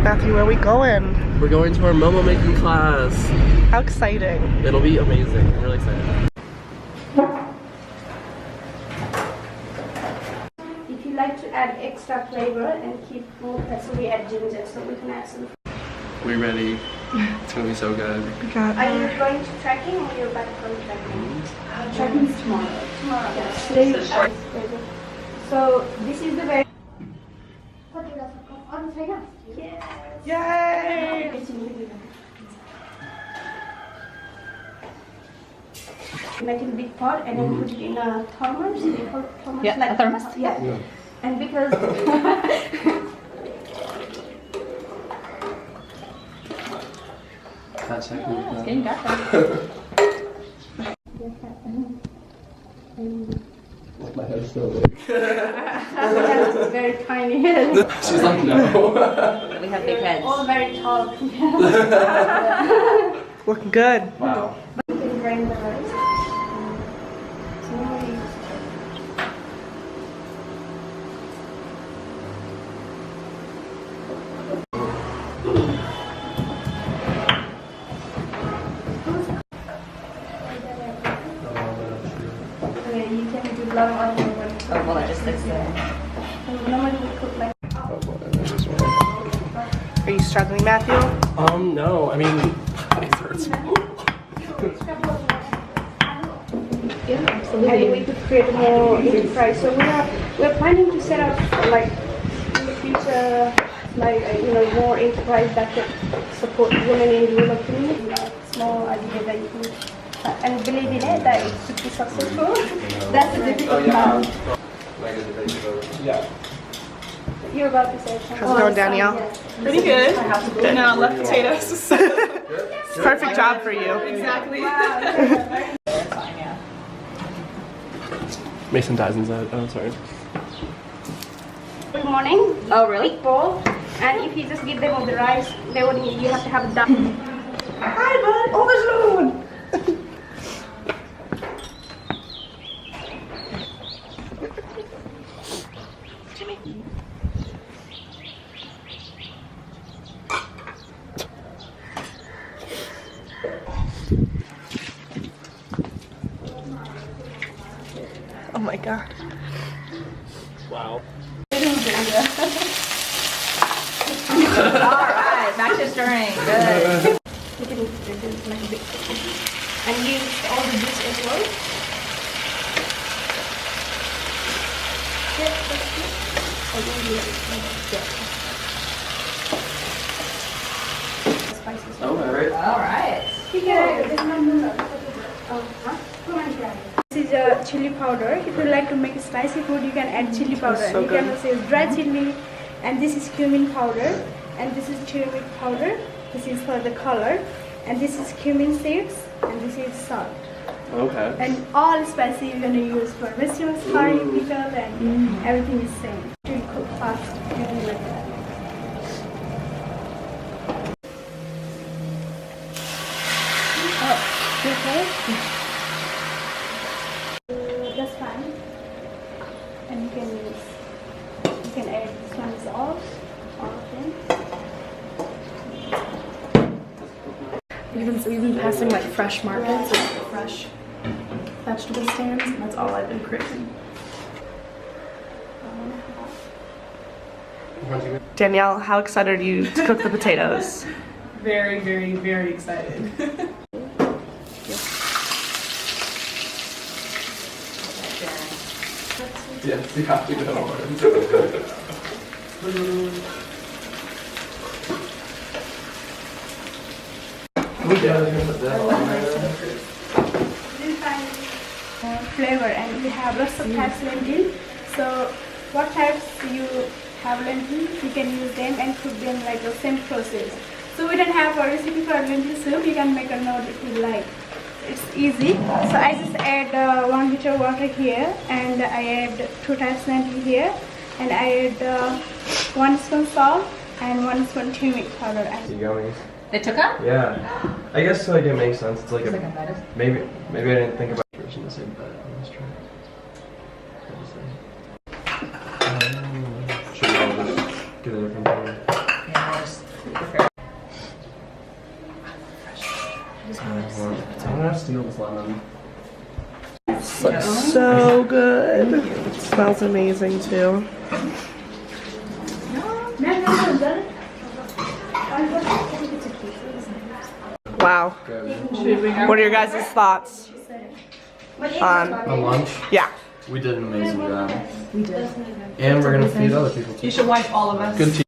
Matthew, where are we going? We're going to our momo making class. How exciting. It'll be amazing. I'm really excited. If you like to add extra flavor and keep more so we add ginger, so we can add some. We're ready. It's gonna be so good. Are you going to trekking or you're back from trekking? Trekking is tomorrow. Tomorrow. Yes. So this is the very. Yes. Yay! Make it a big pot and then put it in a thermos. Yeah, like a thermos? Yeah. And because That's It's getting darker. My head's so big. that's very tiny head. She's like, no. We have big heads. All very tall. Looking good. Wow. You can drain the rice. You can do love on your one. Oh, well, it just sticks there. Normally we cook like. Are you struggling, Matthew? No. I mean, it hurts. And we could create more enterprise. So we're planning to set up like in the future, like more enterprise that could support women in rural community. Small idea that you can. And believe in it, that it should be successful. That's the difficult part. Yeah. You're about to say something. How's it going, Danielle? Pretty good. No, left potatoes. Perfect job for you. Exactly. Mason dies inside. Oh, sorry. Good morning. Oh, really? Big bowl. And if you just give them all the rice, they would. You have to have it done. Hi, bud. Oh, there's another one. Oh my god. Wow. Alright, back to stirring. Good. You can do like a big chicken. And use all the juice as well. Yeah, that's good. Spices. Oh, alright. Alright. This is chili powder. If you like to make spicy food, you can add chili powder. So You can also use dry chili. And this is cumin powder. And this is turmeric powder. This is for the color. And this is cumin seeds. And this is salt. Okay. And all spicy you're gonna use for vegetables, curry, pickle, and everything is same. To cook fast, everything like that. Oh, you okay? That's fine. And you can add this one is all of them. We've been passing like fresh markets, like fresh vegetable stands, and that's all I've been craving. Danielle, how excited are you to cook the potatoes? Very, very, very excited. Yes, you have to go. Flavor, and we have lots of types of lentil. So what types you have lentil, you can use them and cook them like the same process. So we don't have a recipe for lentil soup. You can make a note if you like. It's easy. So I just add 1 liter water here, and I add 2 types lentil here, and I add 1 spoon salt and 1 spoon turmeric powder. Yummy. They took up? Yeah. I guess like it makes sense. It's like It's a like a lettuce. maybe I didn't think about version the same, but let's try. Should we all just get a different color? Yeah, just pesto with lemon. Looks so good. It smells amazing too. Wow. What are your guys' thoughts? On lunch, Yeah. we did an amazing job. We did. And we're gonna feed other people too. You should wipe all of us. Good team.